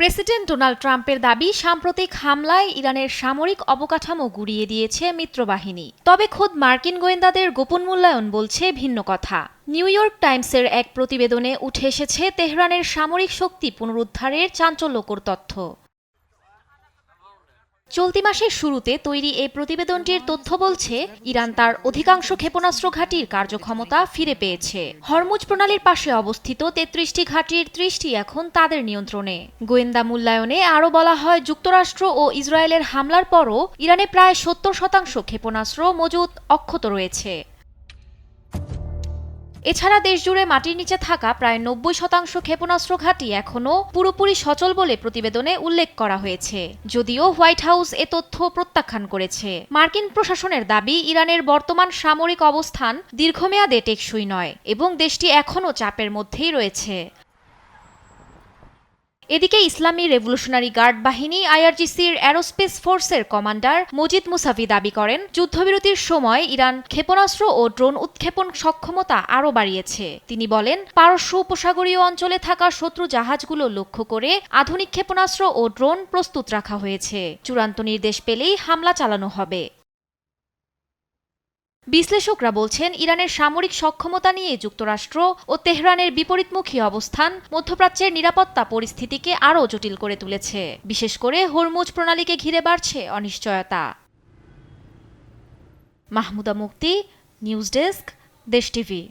President Donald ট্রাম্পের দাবি, সাম্প্রতিক হামলায় ইরানের সামরিক অবকাঠামো গুঁড়িয়ে দিয়েছে মিত্রবাহিনী। তবে খোদ মার্কিন গোয়েন্দাদের গোপন মূল্যায়ন বলছে ভিন্ন কথা। নিউ ইয়র্ক টাইমসের এক প্রতিবেদনে উঠে এসেছে তেহরানের সামরিক শক্তি পুনরুদ্ধারের চাঞ্চল্যকর তথ্য। চলতি মাসের শুরুতে তৈরি এই প্রতিবেদনটির তথ্য বলছে, ইরান তার অধিকাংশ ক্ষেপণাস্ত্র ঘাঁটির কার্যক্ষমতা ফিরে পেয়েছে। হরমুজ প্রণালীর পাশে অবস্থিত ৩৩টি ঘাঁটির ৩০টি এখন তাদের নিয়ন্ত্রণে। গোয়েন্দা মূল্যায়নে আরও বলা হয়, যুক্তরাষ্ট্র ও ইসরায়েলের হামলার পরও ইরানে প্রায় ৭০% ক্ষেপণাস্ত্র মজুত অক্ষত রয়েছে। এছাড়া দেশজুড়ে মাটির নিচে থাকা প্রায় ৯০% ক্ষেপণাস্ত্র ঘাঁটি এখনও পুরোপুরি সচল বলে প্রতিবেদনে উল্লেখ করা হয়েছে, যদিও হোয়াইট হাউস এ তথ্য প্রত্যাখ্যান করেছে। মার্কিন প্রশাসনের দাবি, ইরানের বর্তমান সামরিক অবস্থান দীর্ঘমেয়াদে টেকসই নয় এবং দেশটি এখনও চাপের মধ্যেই রয়েছে। এদিকে ইসলামী রেভলিউশনারি গার্ড বাহিনী আইআরজিসির অ্যারোস্পেস ফোর্সের কমান্ডার মজিদ মুসাভি দাবি করেন, যুদ্ধবিরতির সময় ইরান ক্ষেপণাস্ত্র ও ড্রোন উৎক্ষেপণ সক্ষমতা আরও বাড়িয়েছে। তিনি বলেন, পারস্য উপসাগরীয় অঞ্চলে থাকা শত্রু জাহাজগুলো লক্ষ্য করে আধুনিক ক্ষেপণাস্ত্র ও ড্রোন প্রস্তুত রাখা হয়েছে। চূড়ান্ত নির্দেশ পেলেই হামলা চালানো হবে। বিশ্লেষকরা বলছেন, ইরানের সামরিক সক্ষমতা নিয়ে যুক্তরাষ্ট্র ও তেহরানের বিপরীতমুখী অবস্থান মধ্যপ্রাচ্যের নিরাপত্তা পরিস্থিতিকে আরও জটিল করে তুলেছে। বিশেষ করে হরমুজ প্রণালীকে ঘিরে বাড়ছে অনিশ্চয়তা। মাহমুদা মুক্তি, নিউজ ডেস্ক, দেশ টিভি।